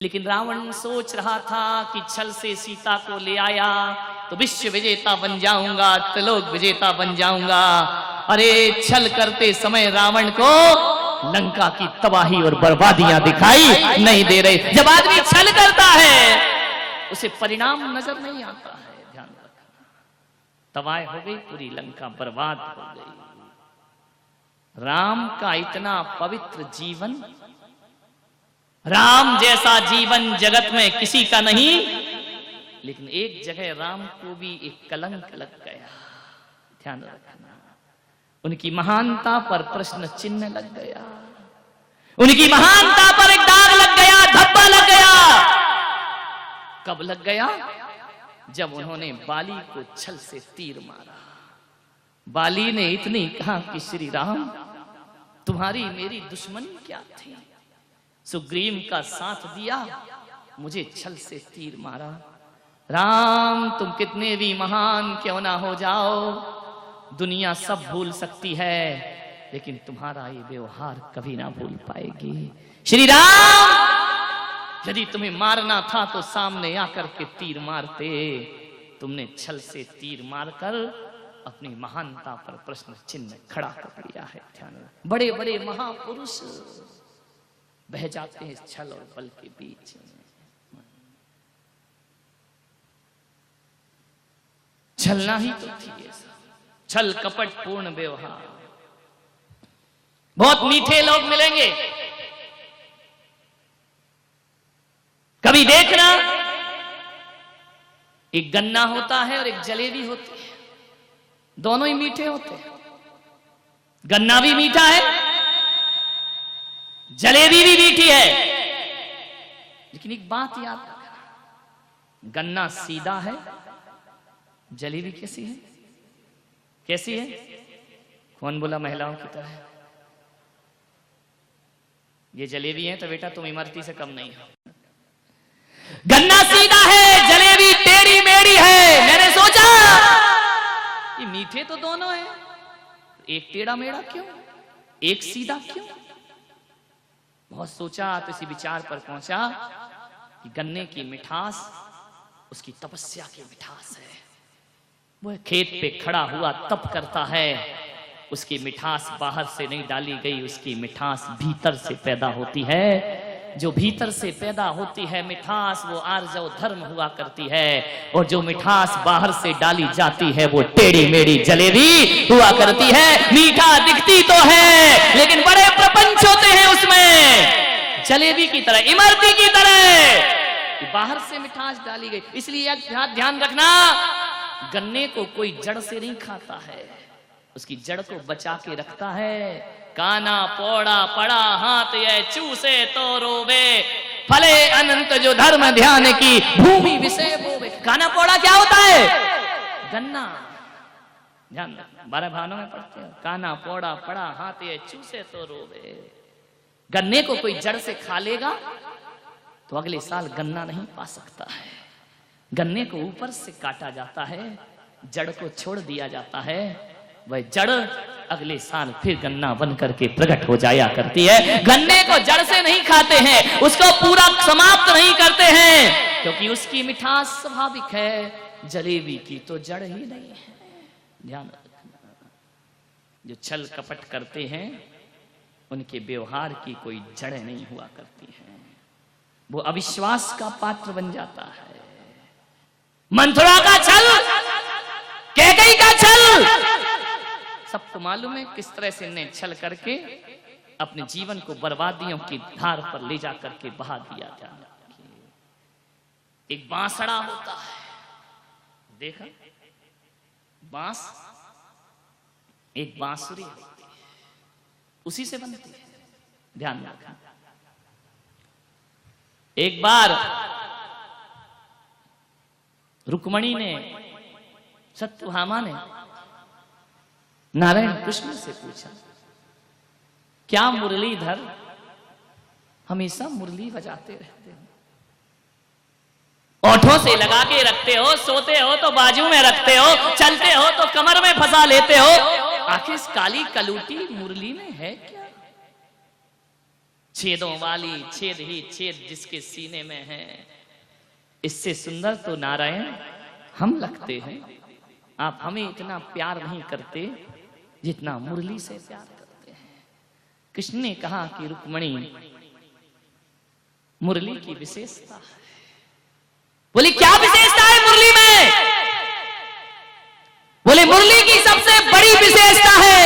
लेकिन रावण सोच रहा था कि छल से सीता को ले आया तो विश्व विजेता बन जाऊंगा, त्रिलोक विजेता बन जाऊंगा। अरे छल करते समय रावण को लंका की तबाही और बर्बादियां दिखाई नहीं दे रहे। जब आदमी छल करता है उसे परिणाम नजर नहीं आता है, ध्यान रखना। तबाह हो गई, पूरी लंका बर्बाद हो गई। राम का इतना पवित्र जीवन, राम जैसा जीवन जगत में किसी का नहीं, लेकिन एक जगह राम को भी एक कलंक लग गया, ध्यान रखना। उनकी महानता पर प्रश्न चिन्ह लग गया, उनकी महानता पर एक दाग लग गया, धब्बा लग गया। कब लग गया? जब उन्होंने बाली को छल से तीर मारा। बाली ने इतनी कहा कि श्री राम तुम्हारी मेरी दुश्मनी क्या थी, सुग्रीव का साथ दिया, मुझे छल से तीर मारा। राम तुम कितने भी महान क्यों ना हो जाओ, दुनिया सब भूल सकती है, लेकिन तुम्हारा ये व्यवहार कभी ना भूल पाएगी। श्री राम यदि तुम्हें मारना था तो सामने आकर के तीर मारते, तुमने छल से तीर मारकर अपनी महानता पर प्रश्न चिन्ह खड़ा कर दिया है। ध्यान, बड़े बड़े महापुरुष बह जाते हैं छल और बल के बीच। छलना ही तो थी ये सब, छल कपट पूर्ण व्यवहार। बहुत मीठे लोग मिलेंगे, कभी देखना एक गन्ना होता है और एक जलेबी होती है, दोनों ही मीठे होते हैं। गन्ना भी मीठा है, जलेबी भी मीठी है, लेकिन एक बात याद रखना, गन्ना सीधा है, जलेबी कैसी है? कैसी है? कौन बोला महिलाओं की तरह? ये जलेबी है तो बेटा तुम इमरती से कम नहीं हो। गन्ना सीधा है, जलेबी टेढ़ी मेढ़ी है। मैंने सोचा ये मीठे तो दोनों हैं, एक टेढ़ा मेढ़ा क्यों, एक सीधा क्यों? बहुत सोचा तो इसी विचार पर पहुंचा कि गन्ने की मिठास उसकी तपस्या की मिठास है। वो खेत पे खड़ा हुआ तप करता है, उसकी मिठास बाहर से नहीं डाली गई, उसकी मिठास भीतर से पैदा होती है। जो भीतर से पैदा होती है मिठास, वो आर्जव धर्म हुआ करती है, और जो मिठास बाहर से डाली जाती है वो टेढ़ी मेढ़ी जलेबी हुआ करती है। मीठा दिखती तो है लेकिन बड़े प्रपंच होते हैं उसमें, जलेबी की तरह, इमरती की तरह बाहर से मिठास डाली गई। इसलिए ध्यान रखना, गन्ने को कोई जड़ से नहीं खाता है, उसकी जड़ को बचा के रखता है। काना पौड़ा पड़ा हाथ ये चूसे तो रोवे, फले अनंत जो धर्म ध्यान की भूमि विषय बोवे। काना पौड़ा क्या होता है? गन्ना, ध्यान 12 भानों में पढ़ते हैं, काना पौड़ा पड़ा हाथ ये चूसे तो रोवे। गन्ने को कोई जड़ से खा लेगा तो अगले साल गन्ना नहीं पा सकता है। गन्ने को ऊपर से काटा जाता है, जड़ को छोड़ दिया जाता है, वह जड़ अगले साल फिर गन्ना बन करके प्रकट हो जाया करती है। गन्ने को जड़ से नहीं खाते हैं, उसको पूरा समाप्त नहीं करते हैं, क्योंकि उसकी मिठास स्वाभाविक है। जलेबी की तो जड़ ही नहीं है। ध्यान रखना, जो छल कपट करते हैं उनके व्यवहार की कोई जड़ें नहीं हुआ करती हैं, वो अविश्वास का पात्र बन जाता है। मंथरा का छल, कैकेयी का छल, सबको मालूम है किस तरह से इन्हें छल करके अपने जीवन को बर्बादियों की धार पर ले जा करके बहा दिया जाए। एक बांसड़ा होता है, देखा, बांस एक बांसुरी होती है, उसी से बनती है, ध्यान रखना। एक बार रुक्मणी ने, सत्यभामा ने नारायण कृष्ण से पूछा, क्या मुरलीधर हमेशा मुरली बजाते रहते हो? ओठों से लगा के रखते हो, सोते हो तो बाजू में रखते हो, चलते हो तो कमर में फंसा लेते हो, आखिर इस काली कलूटी मुरली में है क्या? छेदों वाली छेद ही छेद जिसके सीने में है, इससे सुंदर तो नारायण हम लगते हैं। आप हमें इतना प्यार नहीं करते जितना मुरली से प्यार करते हैं। कृष्ण ने कहा कि रुक्मणी मुरली की विशेषता है। बोले क्या विशेषता है मुरली में? बोले मुरली की सबसे बड़ी विशेषता है,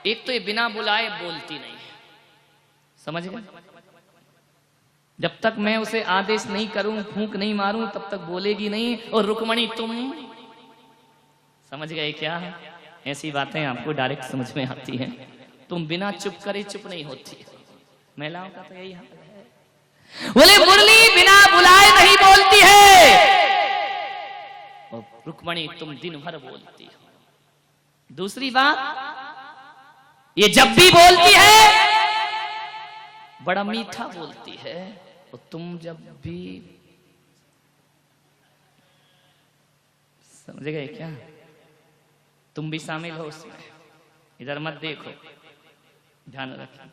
एक तो ये बिना बुलाए बोलती नहीं है। समझ गए? जब तक मैं उसे आदेश नहीं करूं, फूंक नहीं मारूं, तब तक बोलेगी नहीं। और रुक्मणी तुम समझ गए क्या? ऐसी बातें आपको डायरेक्ट समझ में आती हैं। तुम बिना चुप करे चुप नहीं होती। महिलाओं का तो यही हाल है। बोले मुरली बिना बुलाए नहीं बोलती है, और रुक्मणी तुम दिन भर बोलती हो। दूसरी बात, ये जब भी बोलती है बड़ा मीठा बोलती है, और तुम जब भी, समझ गए क्या? तुम भी शामिल हो उसमें, इधर मत देखो, ध्यान रखें।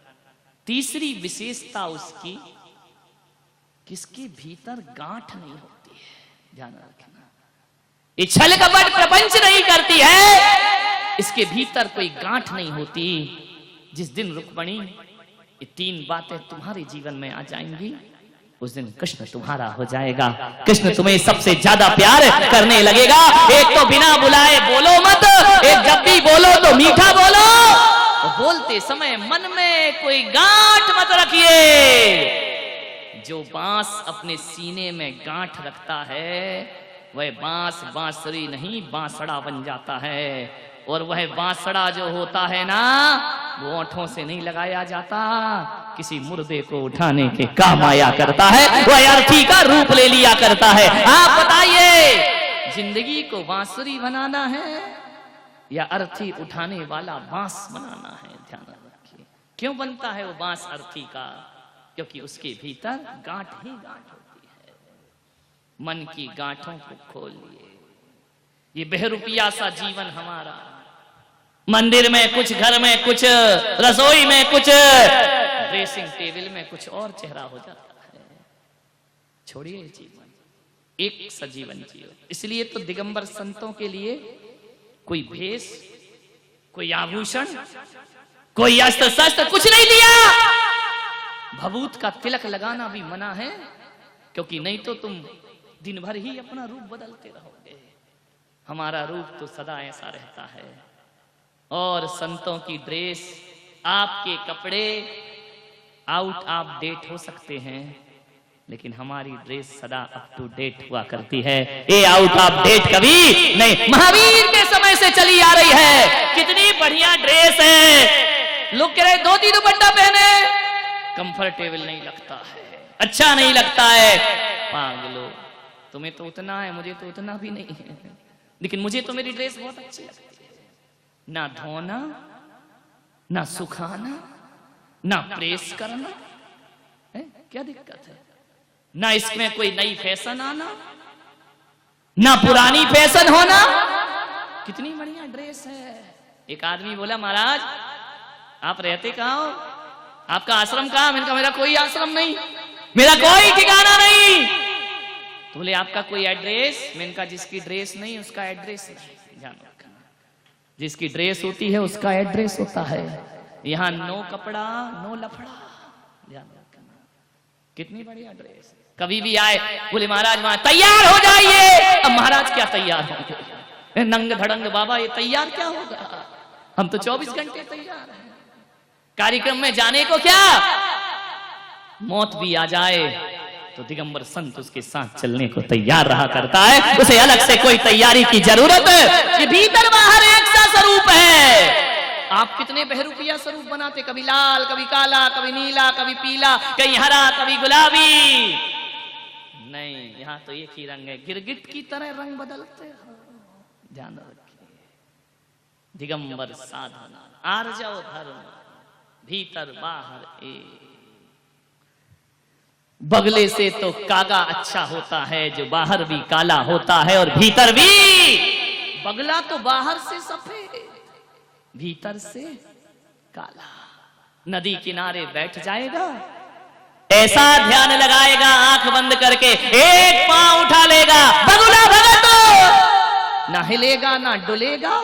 तीसरी विशेषता उसकी, किसके भीतर गांठ नहीं होती है। ध्यान रखना, ये छल कपट प्रपंच नहीं करती है, इसके भीतर कोई गांठ नहीं होती। जिस दिन रुक्मणी ये तीन बातें तुम्हारे जीवन में आ जाएंगी, उस दिन कृष्ण तुम्हारा हो जाएगा। कृष्ण तुम्हें सबसे ज्यादा प्यार करने लगेगा। एक तो बिना बुलाए बोलो मत, एक जब भी बोलो तो मीठा बोलो, और बोलते समय मन में कोई गांठ मत रखिए। जो बांस अपने सीने में गांठ रखता है, वह बांस बांसुरी नहीं बांसड़ा बन जाता है। और वह बांसड़ा जो होता है ना, वो ओंठों से नहीं लगाया जाता, किसी मुर्दे को उठाने के काम आया करता है, वह अर्थी का रूप ले लिया करता है। आप बताइए, जिंदगी को बांसुरी बनाना है या अर्थी उठाने वाला बांस बनाना है? ध्यान रखिए। क्यों बनता है वो बांस अर्थी का? क्योंकि उसके भीतर गांठ ही गांठ होती है। मन की गांठों को खोलिए। ये बहरूपिया सा जीवन हमारा, मंदिर में कुछ, घर में कुछ, रसोई में कुछ, ड्रेसिंग टेबल में कुछ और चेहरा हो जाता है। छोड़िए जीवन, एक सजीवन जियो। इसलिए तो दिगंबर संतों के लिए कोई भेष, कोई आभूषण, कोई अस्त्र शस्त्र कुछ नहीं दिया। भभूत का तिलक लगाना भी मना है, क्योंकि नहीं तो तुम दिन भर ही अपना रूप बदलते रहोगे। हमारा रूप तो सदा ऐसा रहता है। और संतों की ड्रेस, आपके कपड़े आउट ऑफ डेट हो सकते हैं, लेकिन हमारी ड्रेस सदा अप टू डेट हुआ करती है। ये आउट ऑफ डेट कभी नहीं। महावीर के समय से चली आ रही है। कितनी बढ़िया ड्रेस है, लोग कह रहे धोती दुपट्टा पहने, कंफर्टेबल नहीं लगता है, अच्छा नहीं लगता है। पागलो, तुम्हें तो उतना है, मुझे तो उतना भी नहीं है, लेकिन मुझे तो मेरी ड्रेस बहुत अच्छी लगती है। ना धोना, ना सुखाना, ना प्रेस करना है, क्या दिक्कत है? ना इसमें कोई नई फैशन आना, ना पुरानी फैशन होना। कितनी बढ़िया ड्रेस है। एक आदमी बोला, महाराज आप रहते कहाँ हो? आपका आश्रम कहाँ? मैंने कहा मेरा कोई आश्रम नहीं, मेरा कोई ठिकाना नहीं। तो बोले आपका कोई एड्रेस? मैंने कहा जिसकी ड्रेस नहीं उसका एड्रेस नहीं। ध्यान रखना, जिसकी ड्रेस होती है उसका एड्रेस होता है। यहाँ नो कपड़ा नो लफड़ा। ध्यान रखना, कितनी बढ़िया ड्रेस। कभी भी आए बोले महाराज वहां तैयार हो जाइए। अब महाराज क्या तैयार होंगे? नंग धड़ंग बाबा, ये तैयार क्या होगा? हम तो 24 घंटे तैयार हैं। कार्यक्रम में जाने को क्या, मौत भी आ जाए तो दिगंबर संत उसके साथ चलने को तैयार रहा करता है। उसे अलग से कोई तैयारी की जरूरत है। ये भीतर बाहर एक सा स्वरूप है। आप कितने बहरूपिया स्वरूप बनाते, कभी लाल, कभी काला, कभी नीला, कभी पीला, कहीं हरा, कभी गुलाबी। नहीं, यहाँ तो एक ही रंग है। गिरगिट की तरह रंग बदलते हो। ध्यान रखिए, दिगंबर साधना, आर्जव धर्म, भीतर बाहर एक। बगले से तो कागा अच्छा होता है, जो बाहर भी काला होता है और भीतर भी। बगला तो बाहर से सफेद, भीतर से काला। नदी किनारे बैठ जाएगा, ऐसा ध्यान लगाएगा आंख बंद करके, एक पांव उठा लेगा, बगुला भगत ना हिलेगा ना डुलेगा,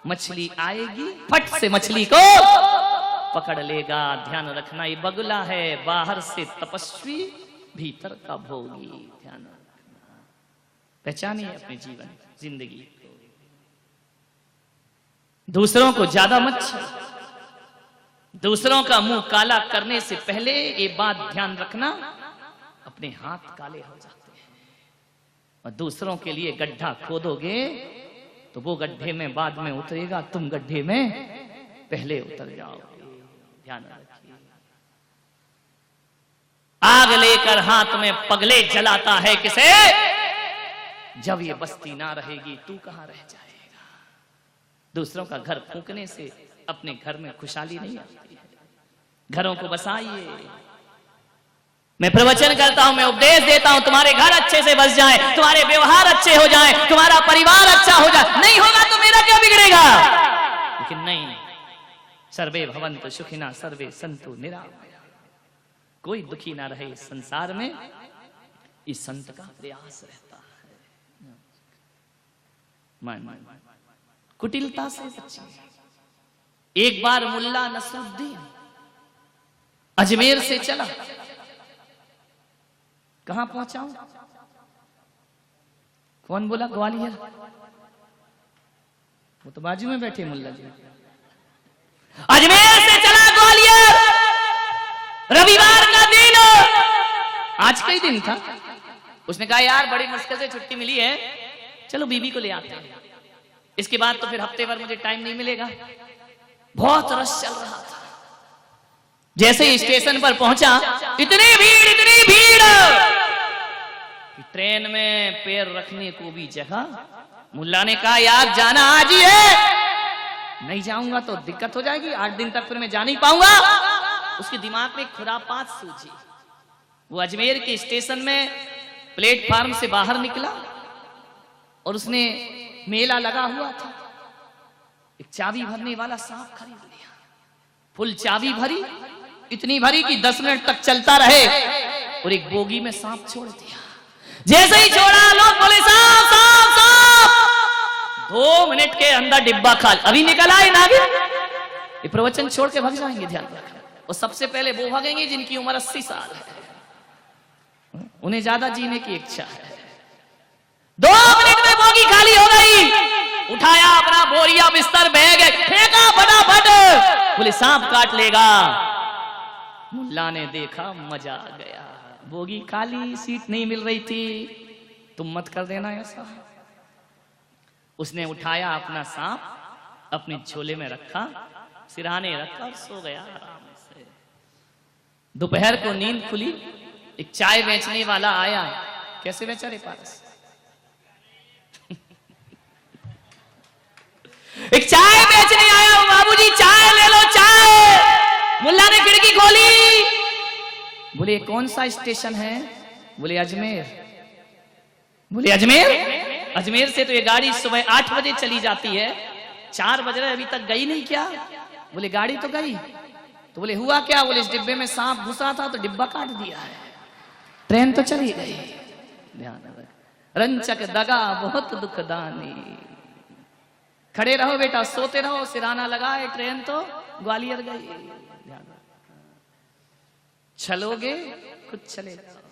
मछली आएगी फट से मछली को पकड़ लेगा। ध्यान रखना ये बगुला है, बाहर से तपस्वी भीतर का भोगी। ध्यान रखना, पहचानिए अपने जीवन जिंदगी को। दूसरों को ज्यादा मत छेड़ो, दूसरों का मुंह काला करने से पहले ये बात ध्यान रखना, अपने हाथ काले हो जाते हैं। और दूसरों के लिए गड्ढा खोदोगे तो वो गड्ढे में बाद में उतरेगा, तुम गड्ढे में पहले उतर जाओगे। ध्यान रखिए, आग लेकर हाथ में पगले जलाता है किसे? जब ये बस्ती ना रहेगी तू कहां रह जाएगा। दूसरों का घर फूंकने से अपने घर में खुशहाली नहीं आती है। घरों को बसाइए। मैं प्रवचन करता हूं, मैं उपदेश देता हूं, तुम्हारे घर अच्छे से बस जाए, तुम्हारे व्यवहार अच्छे हो जाए, तुम्हारा परिवार अच्छा हो जाए। नहीं होगा तो मेरा क्या बिगड़ेगा? लेकिन नहीं, सर्वे भवन्तु सुखिनः सर्वे सन्तु निरामया। कोई दुखी ना रहे इस संसार में, इस संत का प्रयास रहता है। मन कुटिलता से बचिए। एक बार मुल्ला नसरुद्दीन अजमेर से चला, कहां पहुंचा? कौन बोला? ग्वालियर। वो तो बाजू में बैठे मुल्ला जी। अजमेर से चला ग्वालियर, रविवार का दिन, आज का ही दिन था। उसने कहा यार बड़ी मुश्किल से छुट्टी मिली है, चलो बीबी को ले आते हैं, इसके बाद तो फिर हफ्ते भर मुझे टाइम नहीं मिलेगा। बहुत रश चल रहा था। जैसे ही स्टेशन पर पहुंचा, इतनी भीड़ कि ट्रेन में पैर रखने को भी जगह। मुल्ला ने कहा यार जाना आज ही है, नहीं जाऊंगा तो दिक्कत हो जाएगी, 8 दिन तक फिर मैं जा नहीं पाऊंगा। उसके दिमाग में खुरापात सूझी। वो अजमेर के स्टेशन में प्लेटफार्म से बाहर निकला और उसने मेला लगा हुआ था, एक चाबी भरने वाला सांप खरीद लिया। फुल चाबी भरी, इतनी भरी कि 10 मिनट तक चलता रहे, और एक बोगी में सांप छोड़ दिया। जैसे ही छोड़ा लोग बोले सांप सांप सांप। 2 मिनट के अंदर डिब्बा खाली। अभी निकल आए नागिन, ये प्रवचन छोड़ के भाग जाएंगे, ध्यान रखना। और सबसे पहले वो भागेंगे जिनकी उम्र 80 साल है, उन्हें ज्यादा जीने की इच्छा है। 2 मिनट में बोगी खाली हो गई। उठाया अपना बोरिया बिस्तर बैग फेंका फटाफट, बोले सांप काट लेगा। मुल्ला ने देखा, मजा आ गया। बोगी खाली, सीट नहीं मिल रही थी, तुम मत कर देना ऐसा। उसने उठाया अपना सांप, अपने झोले में रखा, सिरहाने रखा और सो गया आराम से। दोपहर को नींद खुली, एक चाय बेचने वाला आया। कैसे बेचा रे पारस? एक चाय बेचने आया। बाबूजी चाय ले लो चाय। मुल्ला ने खिड़की खोली, बोले कौन सा स्टेशन है? बोले अजमेर। बोले अजमेर? अजमेर से तो ये गाड़ी सुबह 8 बजे चली जाती है, 4 बज रहे अभी तक गई नहीं क्या? बोले गाड़ी तो गई। तो बोले हुआ क्या? बोले इस डिब्बे में सांप घुसा था तो डिब्बा काट दिया है, ट्रेन तो चली गई। ध्यान रख, रंचक दगा बहुत दुखदानी। खड़े रहो बेटा, सोते रहो, सिराना लगाए, ट्रेन तो ग्वालियर गई। छलोगे कुछ चलेगा।